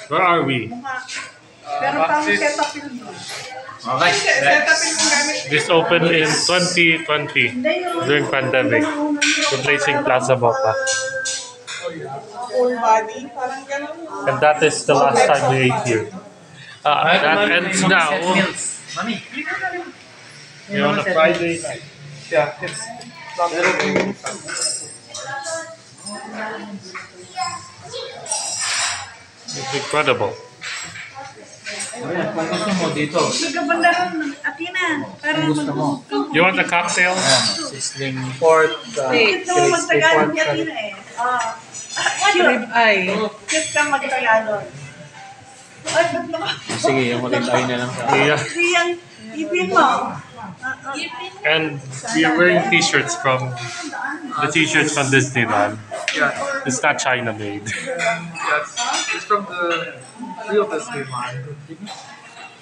Where are we? Pero pang Cetaphil doon. Okay. Cetaphil kung gamit. This opened in 2020 during pandemic, replacing Plaza Boca. Full body. Parang gano'n. And that is the last time we ate here. That ends now. Mami, We're on a Friday night. Yeah, it's not It's incredible. Ayan, kung gusto mo dito. Nagkabandaran, Athena. Para Gusto mo. You want a cocktail? Ayan, sizzling pork, Bakit naman magtagalog ni Athena eh? Cute. Ay. Cute kang magtagalog. Ay, ba't naman? Sige, yung makita na lang sa Yeah. Riyang, ipin mo. And we are wearing t-shirts from Disneyland. Yeah. It's not China made. Yes. It's from the real Disneyland.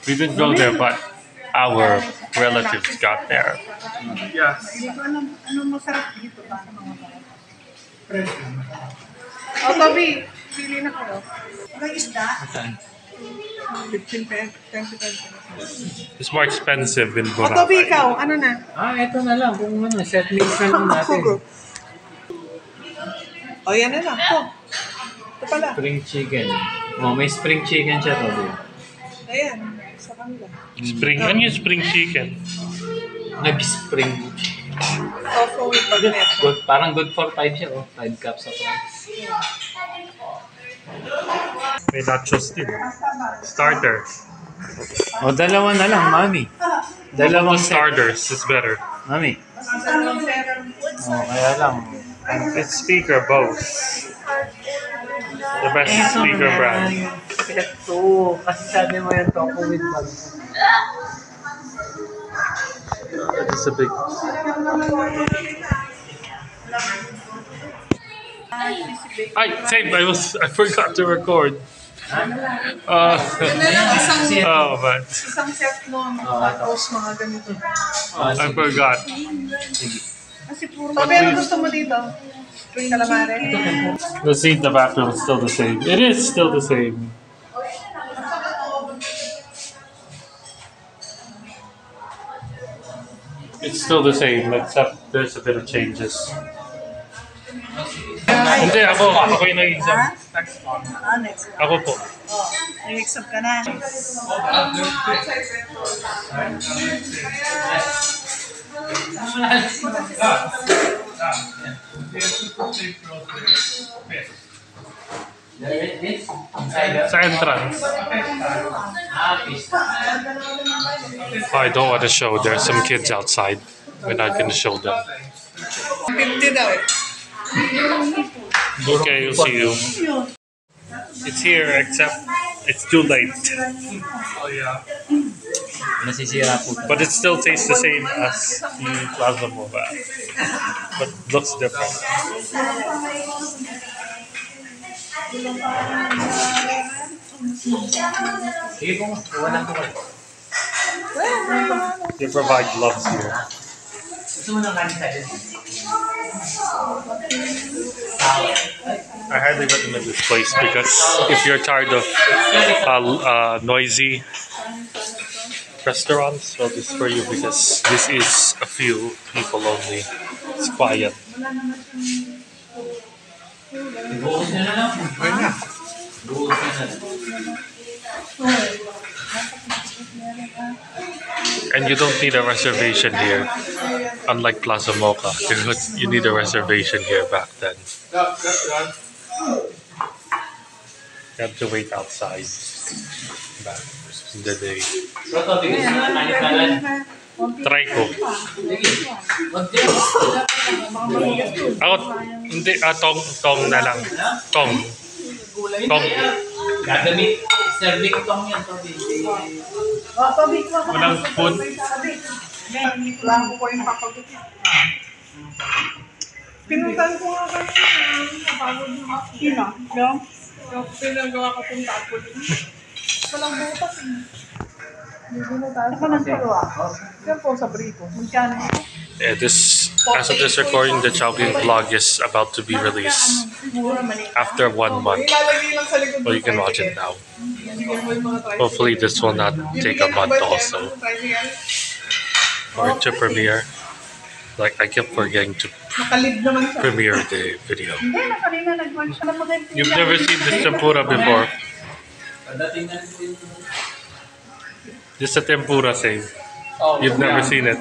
We didn't go there, but our relatives got there. Yes. Hindi ko alam, anong masarap dito ba? Oh, Toby, pili na kayo. May isda? 15 pesos, 20 pesos. It's more expensive in Oh, Toby, Boracay. ikaw, ano na? ito na lang. Kung ano, set meals na lang natin. Oh, yan na lang. Ito pala. Spring chicken. Oh, may spring chicken siya to. Ayan, sa kanila. Spring, ano yung spring chicken? Nag-spring. Also with bagnet. Good, parang good for 5 siya. Oh. 5 cups of rice. May nachos din. Starter. O, dalawa na lang, mami. Dalawang Starters is better. Mami. Oh, kaya lang. It's speaker Bose. The best speaker brand. Ito. Kasi sabi mo yung toko with bag. It's a big. I forgot to record. Yan na lang, isang, Oh man, isang set nun. Tapos mga ganito. I forgot. Kasi puro. Toby, ano gusto mo dito? Calamari? The seat in the bathroom is still the same. It is still the same. It's still the same, except there's a bit of changes. Hindi, ako yung nag-exam. Next one. Next. Ako po. Oh, nag-exam ka na. Sa entrance. Oh, I don't want to show. There's some kids outside. We're not going to show them. 50 daw eh. Okay, we'll see you. It's here, except it's too late. Oh yeah. Nasisira po. But it still tastes the same as the Plaza Boba. But looks different. Sige po, walang po kayo. They provide gloves here. Gusto mo nang kanin tayo? I highly recommend this place because if you're tired of noisy restaurants, well, this is for you because this is a few people only. It's quiet. Bukas na lang. Bukas na lang. And you don't need a reservation here, unlike Plaza Mocha. You need a reservation here back then. You have to wait outside back in the day. So, ito, bigyan sa kanin-kalan. Try ko. Ako, hindi, tong na lang. Tong. Gagamit. Serving tong yan, Toby. Oh, Toby, kuha ka. Walang food. Wala ko po yung papagot. Pinuntan ko nga kanina. Napagod na ako. Sino? No? Yung pinagawa ko pong tapon. Walang butas eh. Ako nagpagawa. Yan po sa Brito. Magkano? Yeah, as of this recording, the Chowking vlog is about to be released after 1 month. Ilalagay lang sa likod. Well, you can watch it now. Hopefully, this will not take a month also for it to premiere. Like, I kept forgetting to Nakalib naman siya. premiere the video. Hindi, nakalina nag-work siya na maganda. You've never seen this tempura before. Pagdating na din. This is a tempura save. You've never seen it.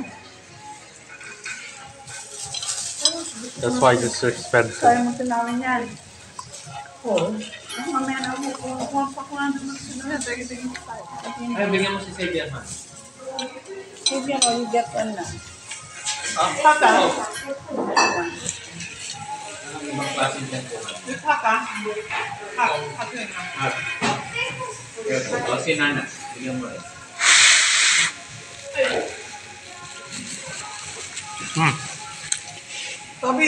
That's why it's so expensive. Kaya mo sinawin yan. Oo. Mamaya na ako kung pakuha naman sila. Ay, bigyan mo si Xavier, man. Sige ako, you get one na. Haka. Ibang klaseng yan po. Haka. Haka yun. O, si Nana. Bigyan mo rin. Toby,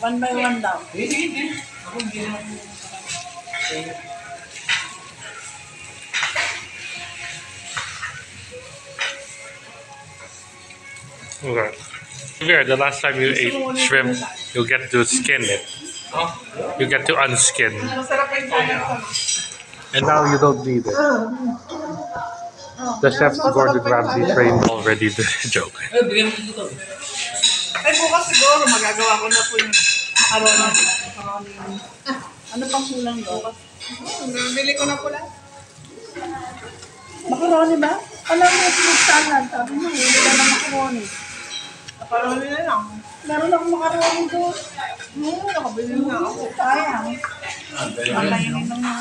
One by one daw. Sige. Ako, hindi na ako. Okay. Here, the last time you ate shrimp, you get to skin it. You get to unskin. masarap yung sayang. And now you don't need it. The chef's Gordon Ramsay trained already the joke. Ay, bigyan mo dito. Ay, bukas siguro magagawa ko na po yung macaroni. Ano pang kulang doon? Bili ko na po lang. Macaroni ba? Alam mo, fruit salad. Sabi mo, hindi ka na macaroni. Macaroni na lang. Meron akong macaroni doon. Nakabili na ako. Sayang. Makainin lang na.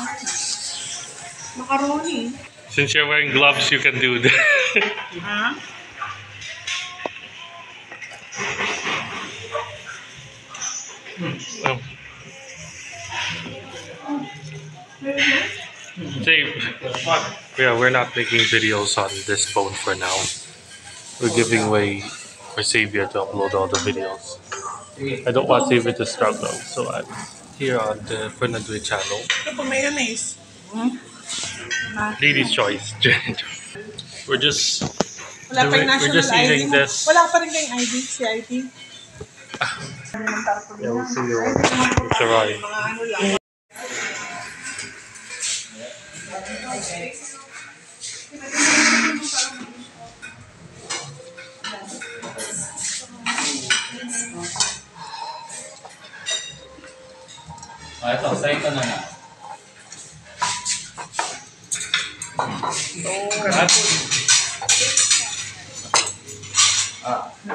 Macaroni. Since you're wearing gloves, you can do that. Ha? Dave, yeah, we're not making videos on this phone for now. We're giving way for Xavier to upload all the videos. I don't want Xavier to struggle, so I'm here on the Fernando channel. Ito po, mayonnaise. Lady's choice. We're just Wala pa yung we're national just eating ID mo. this. Wala pa rin kayong ID, CID. Yeah, we'll see you. It's alright. Mga ano lang. Ah, ito, sa'yo ka na na.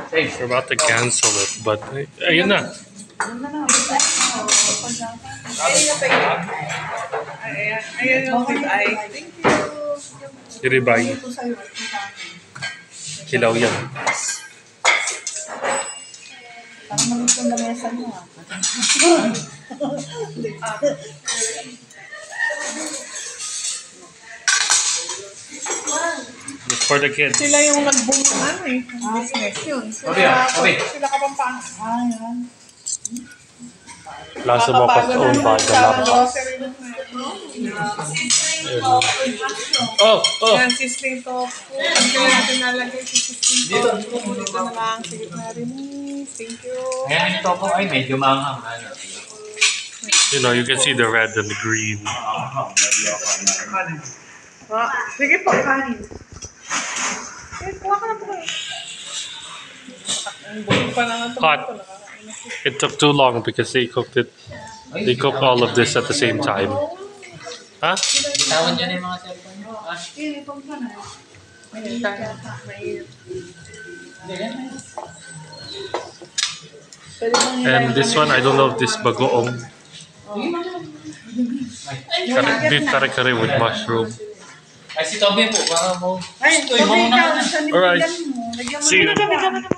Thanks. We're about to cancel it, but ayun na. Ayan yung ribeye. Thank you. Ribeye. Ito sa'yo. Ito sa akin. Kilaw yan. Parang malit yung lamesa mo ah. Just for the kids. Sila yung nag-boom ng ano eh. Business yun. Sila Kapampangan. Ah, yan. Plaza Moca's owned by the Lapas. Oh, oh. Yan, sisling tofu. Ang kaya natin nalagay si sisling tofu. Dito na lang. Sige na rin. Thank you. Ngayon ito po ay medyo manghang. Ano? You know, you can see the red and the green. Sige po, kanin. Kuha ka na po. Ang buong pa na nga Hot. It took too long because they cooked it. They cooked all of this at the same time. Huh? Bitawan dyan yung mga cellphone nyo. Ah, Itong ka na. And this one, I don't know if this bagoong. Beef kare-kare with mushroom. ay si Toby po, baka mo. Ay, Gusto yung mga ikaw, saan Alright. nibigyan mo? Lagyan mo See you. na.